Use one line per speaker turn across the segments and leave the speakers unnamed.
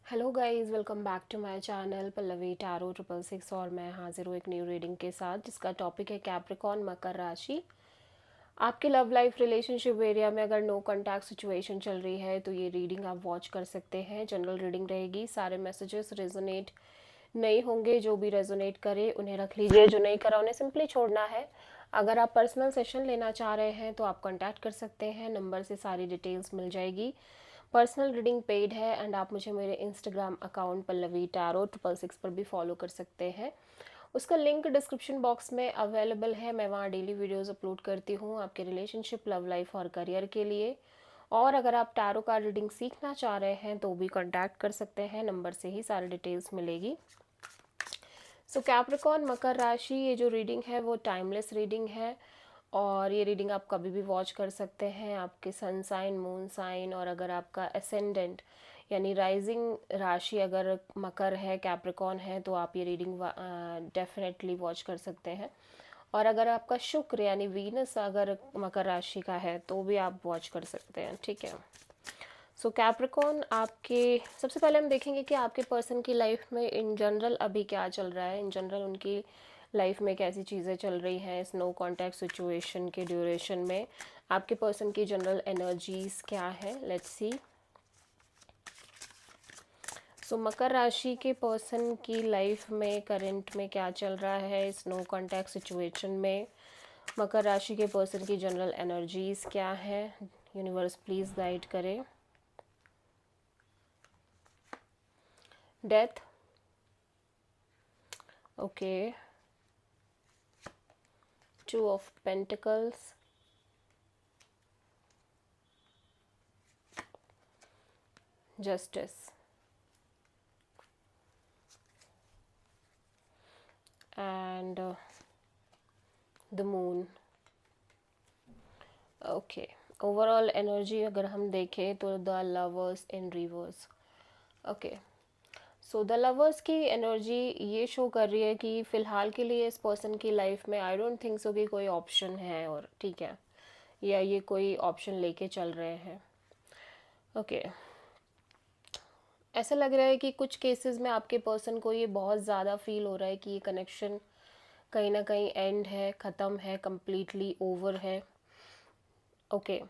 Hello guys, welcome back to my channel Pallavi tarot 666। और मैं हाजिर हूँ एक न्यू रीडिंग के साथ जिसका टॉपिक है कैप्रिकॉर्न मकर राशि। आपके लव लाइफ रिलेशनशिप एरिया में अगर नो कांटेक्ट सिचुएशन चल रही है तो ये रीडिंग आप वॉच कर सकते हैं। जनरल रीडिंग रहेगी, सारे मैसेजेस रेजोनेट नहीं होंगे। जो भी रेजोनेट करे उन्हें रख लीजिए, जो नहीं करा उन्हें सिंपली छोड़ना है। अगर आप पर्सनल सेशन लेना चाह रहे हैं तो आप कांटेक्ट कर सकते हैं, नंबर से सारी डिटेल्स मिल जाएगी। पर्सनल रीडिंग पेड है एंड आप मुझे मेरे इंस्टाग्राम अकाउंट पल्लवी टैरो 666 पर भी फॉलो कर सकते हैं। उसका लिंक डिस्क्रिप्शन बॉक्स में अवेलेबल है। मैं वहाँ डेली वीडियोस अपलोड करती हूँ आपके रिलेशनशिप, लव लाइफ और करियर के लिए। और अगर आप टैरो कार्ड रीडिंग सीखना चाह रहे हैं तो भी कांटेक्ट कर सकते हैं, नंबर से ही सारी डिटेल्स मिलेगी। सो कैप्रिकॉर्न मकर राशि, ये जो रीडिंग है वो टाइमलेस रीडिंग है और ये रीडिंग आप कभी भी वॉच कर सकते हैं। आपके सन साइन, मून साइन और अगर आपका असेंडेंट यानी राइजिंग राशि अगर मकर है, कैप्रिकॉर्न है, तो आप ये रीडिंग डेफिनेटली वॉच कर सकते हैं। और अगर आपका शुक्र यानी वीनस अगर मकर राशि का है तो भी आप वॉच कर सकते हैं, ठीक है। सो कैप्रिकॉर्न, आपके सबसे पहले हम देखेंगे कि आपके पर्सन की लाइफ में इन जनरल अभी क्या चल रहा है। इन जनरल उनकी लाइफ में कैसी चीज़ें चल रही हैं स्नो कॉन्टैक्ट सिचुएशन के ड्यूरेशन में। आपके पर्सन की जनरल एनर्जीज क्या है, लेट्स सी। सो मकर राशि के पर्सन की लाइफ में करंट में क्या चल रहा है स्नो कॉन्टैक्ट सिचुएशन में। मकर राशि के पर्सन की जनरल एनर्जीज क्या है, यूनिवर्स प्लीज़ गाइड करें। Death, okay, two of pentacles, justice and the moon. Okay, overall energy अगर हम देखें तो the lovers in reverse. Okay, so the lovers की एनर्जी ये शो कर रही है कि फ़िलहाल के लिए इस पर्सन की लाइफ में आई डोंट थिंक सो कि कोई ऑप्शन है, और ठीक है, या ये कोई ऑप्शन लेके चल रहे हैं। ओके, ऐसा लग रहा है कि कुछ केसेस में आपके पर्सन को ये बहुत ज़्यादा फील हो रहा है कि ये कनेक्शन कहीं ना कहीं एंड है, ख़त्म है, कम्प्लीटली ओवर है। ओके,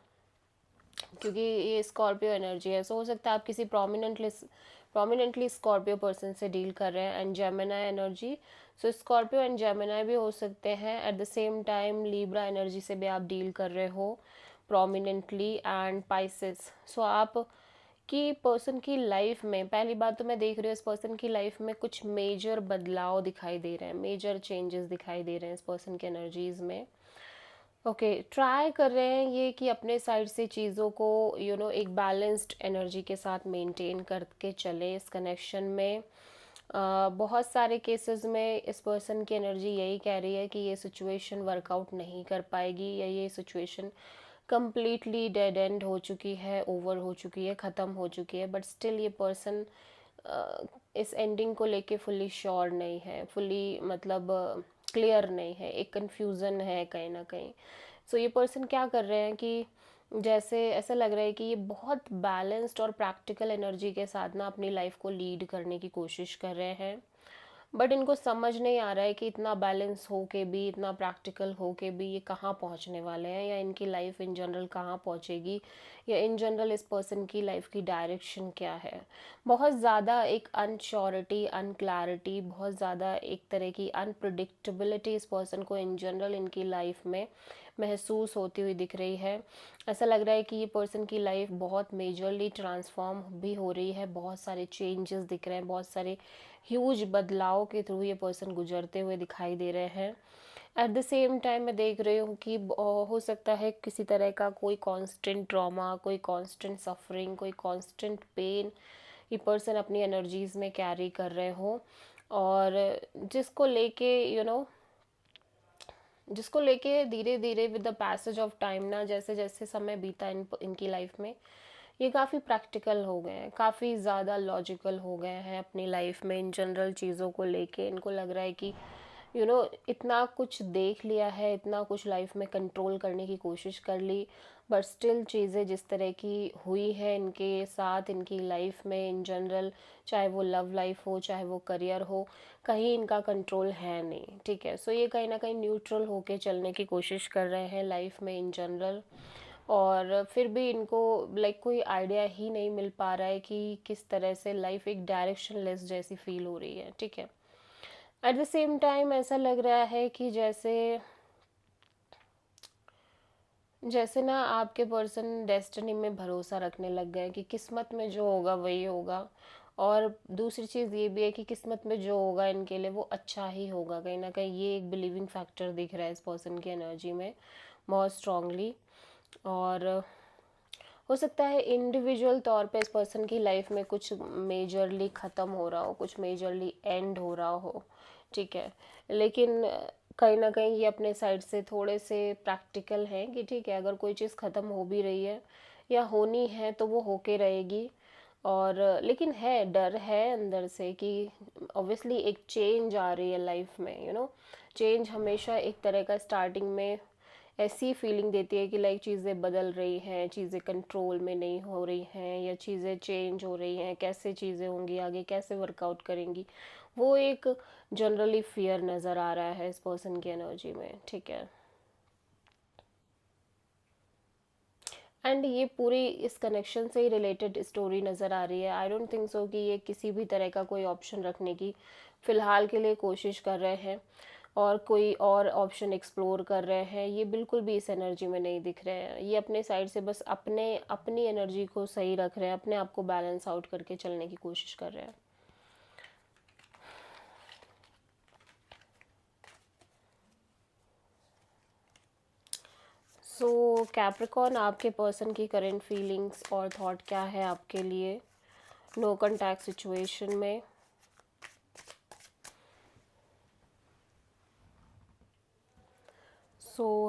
क्योंकि ये स्कॉर्पियो एनर्जी है, सो हो सकता है आप किसी प्रोमिनेंटली स्कॉर्पियो पर्सन से डील कर रहे हैं। And Gemini energy, so Scorpio and Gemini भी हो सकते हैं। At the same time Libra energy से भी आप डील कर रहे हो प्रोमिनेंटली, एंड पाइसेस। सो आप कि पर्सन की लाइफ में पहली बात तो मैं देख रही हूँ इस पर्सन की लाइफ में कुछ मेजर बदलाव दिखाई दे रहे हैं, मेजर चेंजेस दिखाई दे रहे हैं इस पर्सन की एनर्जीज में। ओके, ट्राई कर रहे हैं ये कि अपने साइड से चीज़ों को एक बैलेंस्ड एनर्जी के साथ मेंटेन करके चले इस कनेक्शन में। बहुत सारे केसेस में इस पर्सन की एनर्जी यही कह रही है कि ये सिचुएशन वर्कआउट नहीं कर पाएगी, या ये सिचुएशन कम्प्लीटली डेड एंड हो चुकी है, ओवर हो चुकी है, ख़त्म हो चुकी है। बट स्टिल ये पर्सन इस एंडिंग को लेके फुली श्योर नहीं है, फुली मतलब क्लियर नहीं है, एक कन्फ्यूज़न है कहीं ना कहीं। सो ये पर्सन क्या कर रहे हैं कि जैसे ऐसा लग रहा है कि ये बहुत बैलेंस्ड और प्रैक्टिकल एनर्जी के साथ ना अपनी लाइफ को लीड करने की कोशिश कर रहे हैं। बट इनको समझ नहीं आ रहा है कि इतना बैलेंस हो के भी, इतना प्रैक्टिकल हो के भी ये कहाँ पहुँचने वाले हैं, या इनकी लाइफ इन जनरल कहाँ पहुँचेगी, या इन जनरल इस पर्सन की लाइफ की डायरेक्शन क्या है। बहुत ज़्यादा एक अनश्योरिटी, अनक्लैरिटी, बहुत ज़्यादा एक तरह की अनप्रडिक्टेबिलिटी इस पर्सन को इन जनरल इनकी लाइफ में महसूस होती हुई दिख रही है। ऐसा लग रहा है कि ये पर्सन की लाइफ बहुत मेजरली ट्रांसफॉर्म भी हो रही है, बहुत सारे चेंजेस दिख रहे हैं, बहुत सारे ह्यूज बदलाव के थ्रू ये पर्सन गुजरते हुए दिखाई दे रहे हैं। एट द सेम टाइम मैं देख रही हूँ कि हो सकता है किसी तरह का कोई कांस्टेंट ट्रॉमा, कोई कांस्टेंट सफरिंग, कोई कांस्टेंट पेन ये पर्सन अपनी एनर्जीज में कैरी कर रहे हो, और जिसको लेके जिसको लेके धीरे धीरे with the passage of time ना, जैसे जैसे समय बीता इनकी लाइफ में, ये काफ़ी प्रैक्टिकल हो गए हैं, काफ़ी ज़्यादा लॉजिकल हो गए हैं अपनी लाइफ में। इन जनरल चीज़ों को लेके इनको लग रहा है कि इतना कुछ देख लिया है, इतना कुछ लाइफ में कंट्रोल करने की कोशिश कर ली, बट स्टिल चीज़ें जिस तरह की हुई है इनके साथ, इनकी लाइफ में इन जनरल, चाहे वो लव लाइफ हो चाहे वो करियर हो, कहीं इनका कंट्रोल है नहीं, ठीक है। सो ये कहीं ना कहीं न्यूट्रल होके चलने की कोशिश कर रहे हैं लाइफ में इन जनरल, और फिर भी इनको लाइक कोई आइडिया ही नहीं मिल पा रहा है कि किस तरह से लाइफ एक डायरेक्शनलेस जैसी फील हो रही है, ठीक है। एट द सेम टाइम ऐसा लग रहा है कि जैसे जैसे ना आपके पर्सन डेस्टिनी में भरोसा रखने लग गए कि किस्मत में जो होगा वही होगा, और दूसरी चीज़ ये भी है कि किस्मत में जो होगा इनके लिए वो अच्छा ही होगा, कहीं ना कहीं ये एक बिलीविंग फैक्टर दिख रहा है इस पर्सन की एनर्जी में बहुत स्ट्रांगली। और हो सकता है इंडिविजुअल तौर पे इस पर्सन की लाइफ में कुछ मेजरली ख़त्म हो रहा हो, कुछ मेजरली एंड हो रहा हो, ठीक है। लेकिन कहीं ना कहीं ये अपने साइड से थोड़े से प्रैक्टिकल हैं कि ठीक है, अगर कोई चीज़ ख़त्म हो भी रही है या होनी है तो वो होके रहेगी। और लेकिन है, डर है अंदर से कि ऑब्वियसली एक चेंज आ रही है लाइफ में, चेंज हमेशा एक तरह का स्टार्टिंग में ऐसी फीलिंग देती है कि लाइक चीज़ें बदल रही हैं, चीज़ें कंट्रोल में नहीं हो रही हैं, या चीज़ें चेंज हो रही हैं, कैसे चीज़ें होंगी आगे, कैसे वर्कआउट करेंगी, वो एक जनरली फियर नज़र आ रहा है इस पर्सन की एनर्जी में, ठीक है। एंड ये पूरी इस कनेक्शन से ही रिलेटेड स्टोरी नज़र आ रही है। आई डोंट थिंक सो कि ये किसी भी तरह का कोई ऑप्शन रखने की फ़िलहाल के लिए कोशिश कर रहे हैं और कोई और ऑप्शन एक्सप्लोर कर रहे हैं, ये बिल्कुल भी इस एनर्जी में नहीं दिख रहे हैं। ये अपने साइड से बस अपनी एनर्जी को सही रख रहे हैं, अपने आप को बैलेंस आउट करके चलने की कोशिश कर रहे हैं। सो कैप्रिकॉर्न, आपके पर्सन की करंट फीलिंग्स और थॉट क्या है आपके लिए नो कॉन्टैक्ट सिचुएशन में।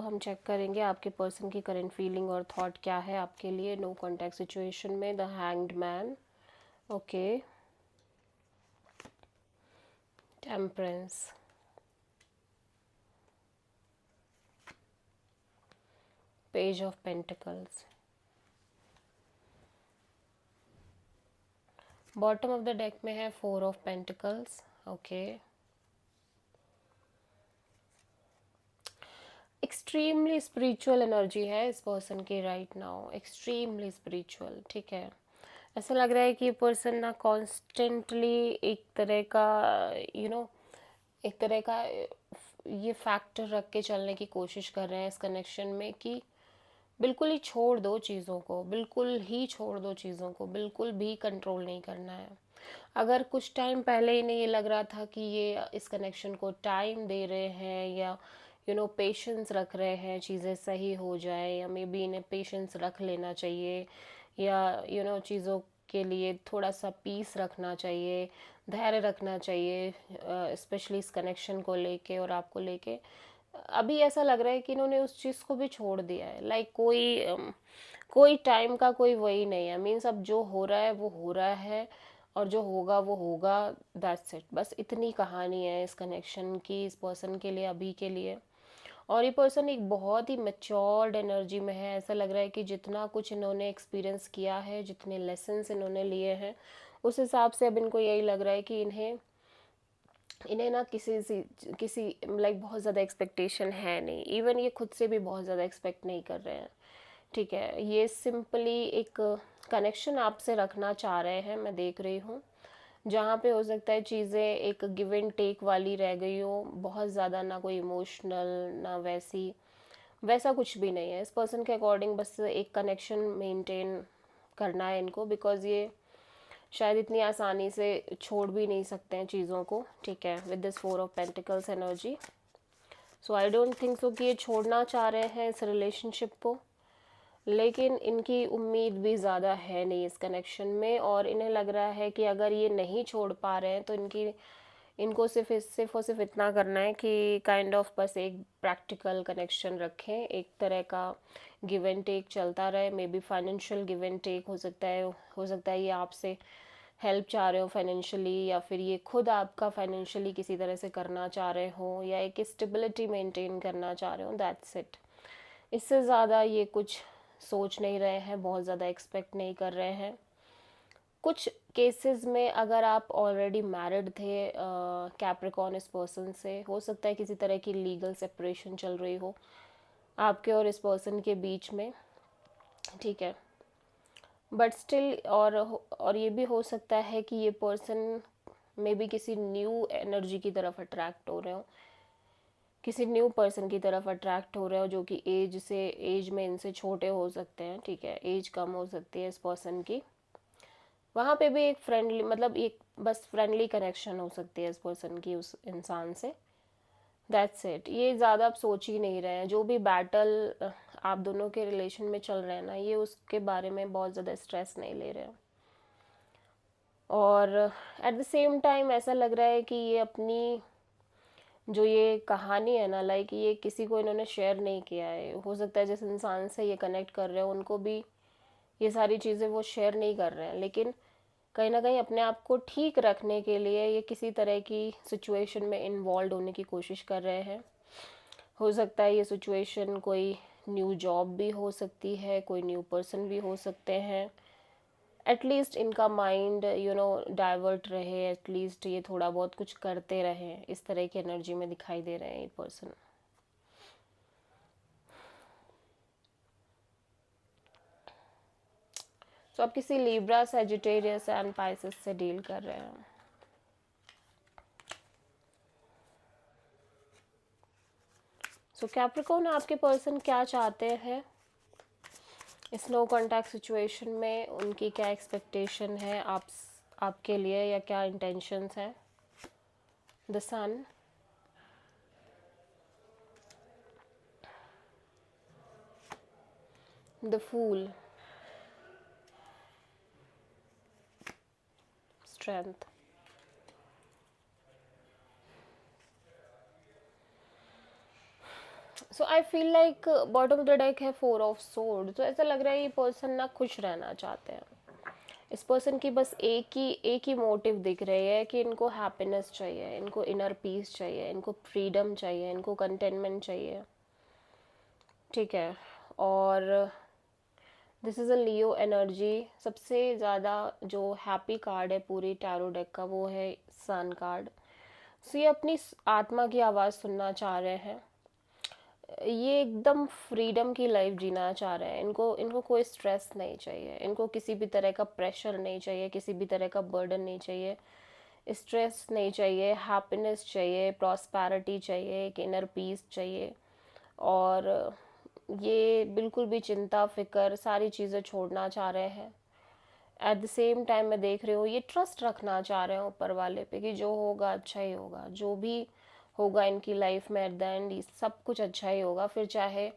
हम चेक करेंगे आपके पर्सन की करंट फीलिंग और थॉट क्या है आपके लिए नो कॉन्टैक्ट सिचुएशन में। The hanged man, okay, temperance, page of pentacles, bottom of the deck में है four of pentacles, okay. Extremely spiritual energy है इस पर्सन की राइट नाउ, एक्सट्रीमली स्पिरिचुअल, ठीक है। ऐसा लग रहा है कि ये पर्सन ना कॉन्स्टेंटली एक तरह का यू नो एक तरह का ये फैक्टर रख के चलने की कोशिश कर रहे हैं इस कनेक्शन में कि बिल्कुल ही छोड़ दो चीज़ों को, बिल्कुल ही छोड़ दो चीज़ों को, बिल्कुल भी कंट्रोल नहीं करना है। अगर कुछ टाइम पहले इन्हें ये लग रहा था कि ये इस कनेक्शन को टाइम दे रहे हैं या पेशेंस रख रहे हैं चीज़ें सही हो जाए, या मे बी इन्हें पेशेंस रख लेना चाहिए, या चीज़ों के लिए थोड़ा सा पीस रखना चाहिए, धैर्य रखना चाहिए, स्पेशली इस कनेक्शन को लेके और आपको लेके, अभी ऐसा लग रहा है कि इन्होंने उस चीज़ को भी छोड़ दिया है। लाइक कोई टाइम का कोई वही नहीं है, मीन्स अब जो हो रहा है वो हो रहा है, और जो होगा वो होगा, दैट्स इट। बस इतनी कहानी है इस कनेक्शन की इस पर्सन के लिए अभी के लिए। और ये पर्सन एक बहुत ही मैच्योर्ड एनर्जी में है। ऐसा लग रहा है कि जितना कुछ इन्होंने एक्सपीरियंस किया है, जितने लेसन्स इन्होंने लिए हैं, उस हिसाब से अब इनको यही लग रहा है कि इन्हें इन्हें ना किसी लाइक बहुत ज़्यादा एक्सपेक्टेशन है नहीं, इवन ये खुद से भी बहुत ज़्यादा एक्सपेक्ट नहीं कर रहे हैं, ठीक है। ये सिंपली एक कनेक्शन आपसे रखना चाह रहे हैं, मैं देख रही हूँ, जहाँ पे हो सकता है चीज़ें एक गिव एंड टेक वाली रह गई हो, बहुत ज़्यादा ना कोई इमोशनल ना वैसा कुछ भी नहीं है इस पर्सन के अकॉर्डिंग। बस एक कनेक्शन मेंटेन करना है इनको, बिकॉज ये शायद इतनी आसानी से छोड़ भी नहीं सकते हैं चीज़ों को, ठीक है, with this four of pentacles energy. So I don't think so कि ये छोड़ना चाह रहे हैं इस रिलेशनशिप को, लेकिन इनकी उम्मीद भी ज़्यादा है नहीं इस कनेक्शन में, और इन्हें लग रहा है कि अगर ये नहीं छोड़ पा रहे हैं तो इनको सिर्फ और सिर्फ इतना करना है कि काइंड ऑफ बस एक प्रैक्टिकल कनेक्शन रखें, एक तरह का गिव एंड टेक चलता रहे, may be financial give and take हो सकता है ये आपसे हेल्प चाह रहे हो फाइनेंशियली, या फिर ये खुद आपका फाइनेंशियली किसी तरह से करना चाह रहे हो, या एक स्टेबिलिटी मेंटेन करना चाह रहे हो, दैट्स इट। इससे ज़्यादा ये कुछ सोच नहीं रहे हैं, बहुत ज़्यादा एक्सपेक्ट नहीं कर रहे हैं। कुछ केसेस में अगर आप ऑलरेडी मैरिड थे कैप्रिकॉर्न इस पर्सन से, हो सकता है किसी तरह की लीगल सेपरेशन चल रही हो आपके और इस पर्सन के बीच में, ठीक है। बट स्टिल और ये भी हो सकता है कि ये पर्सन मे बी किसी न्यू एनर्जी की तरफ अट्रैक्ट हो रहे हो, किसी न्यू पर्सन की तरफ अट्रैक्ट हो रहे हो जो कि एज में इनसे छोटे हो सकते हैं, ठीक है, एज कम हो सकती है इस पर्सन की। वहाँ पे भी एक फ्रेंडली, मतलब एक बस फ्रेंडली कनेक्शन हो सकती है इस पर्सन की उस इंसान से, दैट्स इट। ये ज़्यादा आप सोच ही नहीं रहे हैं। जो भी बैटल आप दोनों के रिलेशन में चल रहे हैं ना, ये उसके बारे में बहुत ज़्यादा स्ट्रेस नहीं ले रहे हैं। और एट द सेम टाइम ऐसा लग रहा है कि ये अपनी जो ये कहानी है ना, लाइक ये किसी को इन्होंने शेयर नहीं किया है। हो सकता है जिस इंसान से ये कनेक्ट कर रहे हो उनको भी ये सारी चीज़ें वो शेयर नहीं कर रहे हैं, लेकिन कहीं ना कहीं अपने आप को ठीक रखने के लिए ये किसी तरह की सिचुएशन में इन्वॉल्व होने की कोशिश कर रहे हैं। हो सकता है ये सिचुएशन कोई न्यू जॉब भी हो सकती है, कोई न्यू पर्सन भी हो सकते हैं। एटलीस्ट इनका माइंड डाइवर्ट रहे, एटलीस्ट ये थोड़ा बहुत कुछ करते रहे, इस तरह की एनर्जी में दिखाई दे रहे हैं ये पर्सन। तो आप किसी लिब्रा, सैजिटेरियस एंड पाइसेस से डील कर रहे हैं। सो कैप्रिकॉर्न, आपके पर्सन क्या चाहते हैं इस नो कॉन्टैक्ट सिचुएशन में? उनकी क्या एक्सपेक्टेशन है आपके लिए, या क्या इंटेंशंस हैं? The sun, the fool, strength. So I feel like bottom of the deck है 4 ऑफ सोर्ड। तो ऐसा लग रहा है ये पर्सन ना खुश रहना चाहते हैं। इस पर्सन की बस एक ही मोटिव दिख रही है कि इनको हैप्पीनेस चाहिए, इनको इनर पीस चाहिए, इनको फ्रीडम चाहिए, इनको कंटेनमेंट चाहिए, ठीक है। और this is a Leo energy. सबसे ज़्यादा जो हैप्पी कार्ड है पूरी टैरो डेक का वो है सन कार्ड। सो ये अपनी आत्मा की आवाज़ सुनना चाह रहे हैं। ये एकदम फ्रीडम की लाइफ जीना चाह रहे हैं। इनको इनको कोई स्ट्रेस नहीं चाहिए, इनको किसी भी तरह का प्रेशर नहीं चाहिए, किसी भी तरह का बर्डन नहीं चाहिए, स्ट्रेस नहीं चाहिए, हैप्पीनेस चाहिए, प्रॉस्पैरिटी चाहिए, एक इनर पीस चाहिए। और ये बिल्कुल भी चिंता फिक्र सारी चीज़ें छोड़ना चाह रहे हैं। एट द सेम टाइम मैं देख रही हूँ ये ट्रस्ट रखना चाह रहे हैं ऊपर वाले पे कि जो होगा अच्छा ही होगा, जो भी होगा इनकी लाइफ में एट द एंड सब कुछ अच्छा ही होगा। फिर चाहे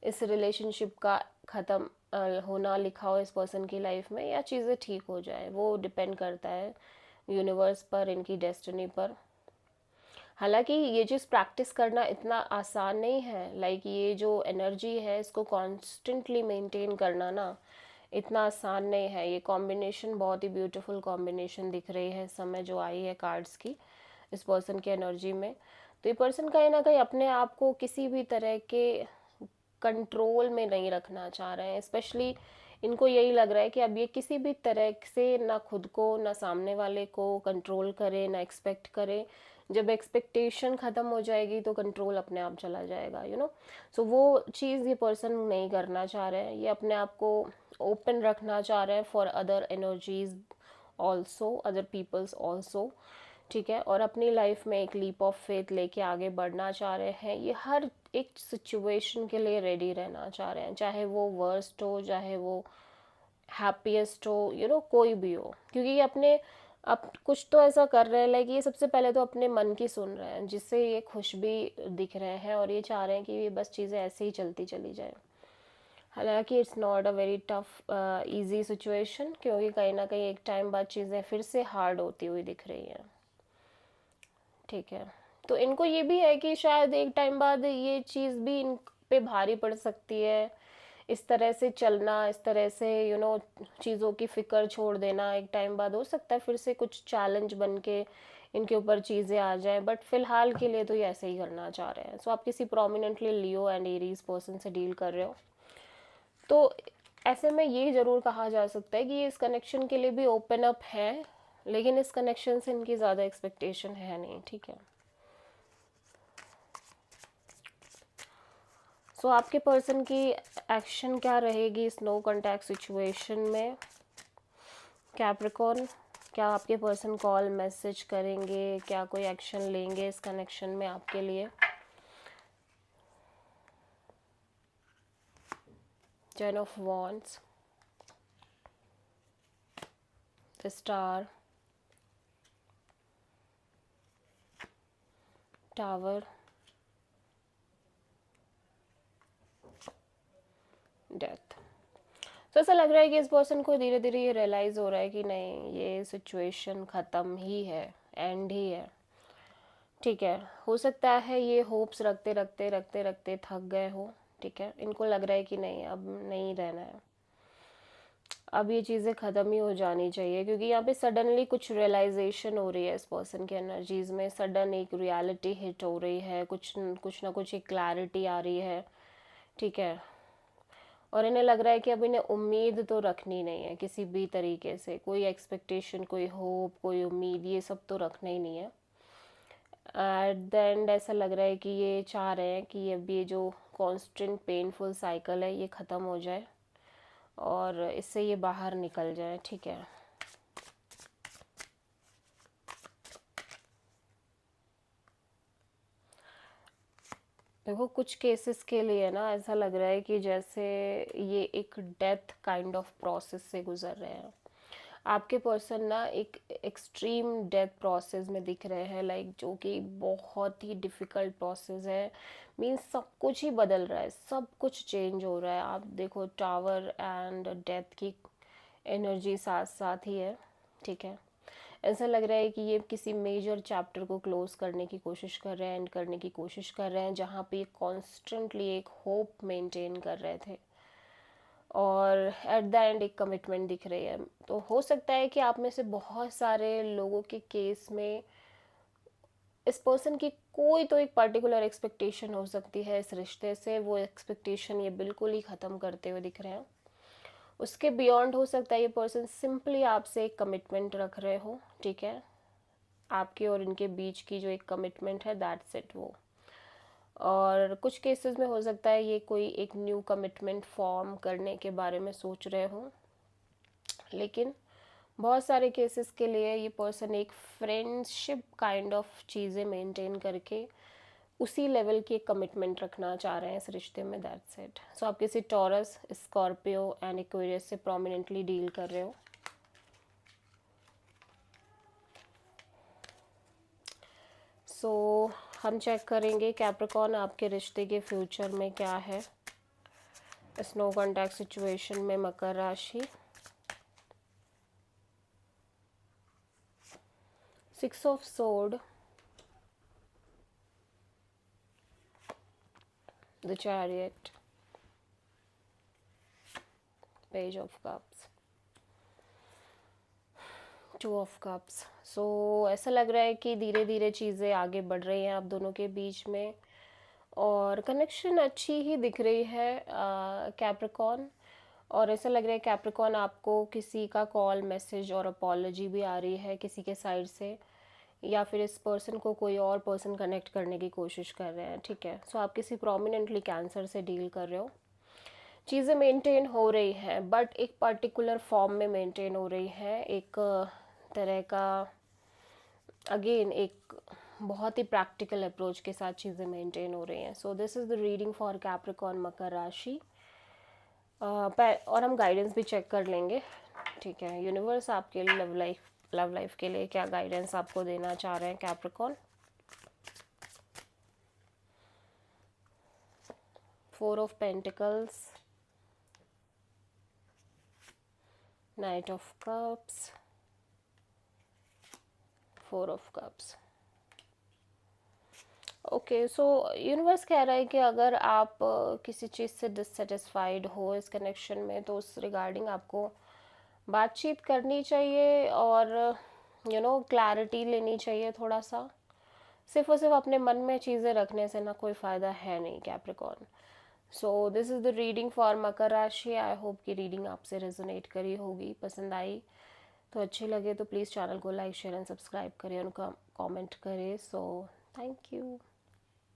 इस रिलेशनशिप का ख़त्म होना लिखा हो इस पर्सन की लाइफ में, या चीज़ें ठीक हो जाए, वो डिपेंड करता है यूनिवर्स पर, इनकी डेस्टिनी पर। हालांकि ये चीज़ प्रैक्टिस करना इतना आसान नहीं है। लाइक ये जो एनर्जी है इसको कॉन्स्टेंटली मेंटेन करना ना इतना आसान नहीं है। ये कॉम्बिनेशन बहुत ही ब्यूटीफुल कॉम्बिनेशन दिख रही है इस समय जो आई है कार्ड्स की इस पर्सन की एनर्जी में। तो ये पर्सन कहीं ना कहीं अपने आप को किसी भी तरह के कंट्रोल में नहीं रखना चाह रहे हैं। स्पेशली इनको यही लग रहा है कि अब ये किसी भी तरह से ना खुद को ना सामने वाले को कंट्रोल करे, ना एक्सपेक्ट करे। जब एक्सपेक्टेशन ख़त्म हो जाएगी तो कंट्रोल अपने आप चला जाएगा, सो वो चीज़ ये पर्सन नहीं करना चाह रहे हैं। ये अपने आप को ओपन रखना चाह रहे हैं for other energies also, other peoples also, ठीक है। और अपनी लाइफ में एक लीप ऑफ फेथ लेके आगे बढ़ना चाह रहे हैं। ये हर एक सिचुएशन के लिए रेडी रहना चाह रहे हैं, चाहे वो वर्स्ट हो, चाहे वो हैप्पीएस्ट हो, कोई भी हो। क्योंकि ये अपने अब कुछ तो ऐसा कर रहे हैं, लाइक ये सबसे पहले तो अपने मन की सुन रहे हैं, जिससे ये खुश भी दिख रहे हैं। और ये चाह रहे हैं कि ये बस चीज़ें ऐसे ही चलती चली जाए। हालांकि it's not a very tough easy situation, क्योंकि कहीं ना कहीं एक टाइम बाद चीज़ें फिर से हार्ड होती हुई दिख रही हैं, ठीक है। तो इनको ये भी है कि शायद एक टाइम बाद ये चीज़ भी इन पे भारी पड़ सकती है। इस तरह से चलना, इस तरह से चीज़ों की फिक्र छोड़ देना, एक टाइम बाद हो सकता है फिर से कुछ चैलेंज बन के इनके ऊपर चीज़ें आ जाएं। बट फिलहाल के लिए तो ये ऐसे ही करना चाह रहे हैं। सो आप किसी prominently Leo and Aries person से डील कर रहे हो। तो ऐसे में ये ज़रूर कहा जा सकता है कि ये इस कनेक्शन के लिए भी ओपन अप है, लेकिन इस कनेक्शन से इनकी ज़्यादा एक्सपेक्टेशन है नहीं, ठीक है। सो आपके पर्सन की एक्शन क्या रहेगी इस नो कॉन्टैक्ट सिचुएशन में? कैप्रिकॉर्न, क्या आपके पर्सन कॉल मैसेज करेंगे, क्या कोई एक्शन लेंगे इस कनेक्शन में आपके लिए? Ten of wands, the star, tower, death. तो ऐसा लग रहा है कि इस पर्सन को धीरे धीरे ये रियलाइज़ हो रहा है कि नहीं, ये सिचुएशन ख़त्म ही है, एंड ही है, ठीक है। हो सकता है ये होप्स रखते रखते रखते रखते थक गए हो, ठीक है। इनको लग रहा है कि नहीं, अब नहीं रहना है, अब ये चीज़ें ख़त्म ही हो जानी चाहिए, क्योंकि यहाँ पे सडनली कुछ रियलाइजेशन हो रही है इस पर्सन के एनर्जीज़ में। सडन एक रियलिटी हिट हो रही है, कुछ ना कुछ एक क्लैरिटी आ रही है, ठीक है। और इन्हें लग रहा है कि अब इन्हें उम्मीद तो रखनी नहीं है किसी भी तरीके से, कोई एक्सपेक्टेशन, कोई होप, कोई उम्मीद, ये सब तो रखना ही नहीं है। एट द एंड ऐसा लग रहा है कि ये चाह रहे हैं कि अब ये जो कॉन्स्टेंट पेनफुल साइकिल है ये ख़त्म हो जाए और इससे ये बाहर निकल जाए, ठीक है। देखो कुछ केसेस के लिए ना ऐसा लग रहा है कि जैसे ये एक डेथ काइंड ऑफ प्रोसेस से गुजर रहे हैं। आपके पर्सन ना एक एक्सट्रीम डेथ प्रोसेस में दिख रहे हैं, लाइक जो कि बहुत ही डिफ़िकल्ट प्रोसेस है। मीन्स सब कुछ ही बदल रहा है, सब कुछ चेंज हो रहा है। आप देखो टावर एंड डेथ की एनर्जी साथ साथ ही है, ठीक है। ऐसा लग रहा है कि ये किसी मेजर चैप्टर को क्लोज करने की कोशिश कर रहे हैं, एंड करने की कोशिश कर रहे हैं, जहाँ पे ये कॉन्स्टेंटली एक होप मेंटेन कर रहे थे और एट द एंड एक कमिटमेंट दिख रही है। तो हो सकता है कि आप में से बहुत सारे लोगों के केस में इस पर्सन की कोई तो एक पर्टिकुलर एक्सपेक्टेशन हो सकती है इस रिश्ते से, वो एक्सपेक्टेशन ये बिल्कुल ही ख़त्म करते हुए दिख रहे हैं। उसके बियॉन्ड हो सकता है ये पर्सन सिंपली आपसे एक कमिटमेंट रख रहे हो, ठीक है। आपके और इनके बीच की जो एक कमिटमेंट है, दैट्स इट वो। और कुछ केसेस में हो सकता है ये कोई एक न्यू कमिटमेंट फॉर्म करने के बारे में सोच रहे हो, लेकिन बहुत सारे केसेस के लिए ये पर्सन एक फ्रेंडशिप काइंड ऑफ चीज़ें मेंटेन करके उसी लेवल की एक कमिटमेंट रखना चाह रहे हैं इस रिश्ते में, दैट्स इट। सो आप किसी टॉरस, स्कॉर्पियो एंड एक्वेरियस से प्रोमिनेंटली डील कर रहे हो। सो हम चेक करेंगे कैप्रिकॉर्न आपके रिश्ते के फ्यूचर में क्या है इस नो कॉन्टैक्ट सिचुएशन में। मकर राशि, 6 of sword, the chariot, page of cups, 2 of cups. So ऐसा लग रहा है कि धीरे धीरे चीज़ें आगे बढ़ रही हैं आप दोनों के बीच में और कनेक्शन अच्छी ही दिख रही है कैप्रिकॉर्न। और ऐसा लग रहा है कैप्रिकॉर्न आपको किसी का कॉल, मैसेज और अपॉलजी भी आ रही है किसी के साइड से, या फिर इस पर्सन को कोई और पर्सन कनेक्ट करने की कोशिश कर रहे हैं, ठीक है। सो आप किसी प्रोमिनेंटली कैंसर से डील कर रहे हो। चीज़ें मेंटेन हो रही हैं बट एक पर्टिकुलर फॉर्म में मेंटेन हो रही हैं, एक तरह का अगेन एक बहुत ही प्रैक्टिकल अप्रोच के साथ चीज़ें मेंटेन हो रही हैं। So this is the reading for Capricorn मकर राशि। और हम गाइडेंस भी चेक कर लेंगे, ठीक है। यूनिवर्स आपके लिए लव लाइफ के लिए क्या गाइडेंस आपको देना चाह रहे हैं Capricorn. 4 of pentacles, night of cups, 4 of cups. Okay, so universe कह रहा है कि अगर आप किसी चीज़ से डिससेटिस्फाइड हो इस कनेक्शन में, तो उस रिगार्डिंग आपको बातचीत करनी चाहिए और क्लैरिटी लेनी चाहिए थोड़ा सा। सिर्फ और सिर्फ अपने मन में चीज़ें रखने से ना कोई फ़ायदा है नहीं Capricorn. So this is the reading for मकर राशि। आई होप कि रीडिंग आपसे रेजोनेट करी होगी, पसंद आई तो अच्छी लगे तो प्लीज़ चैनल को लाइक शेयर एंड सब्सक्राइब करें, उनका कमेंट करें। So thank you.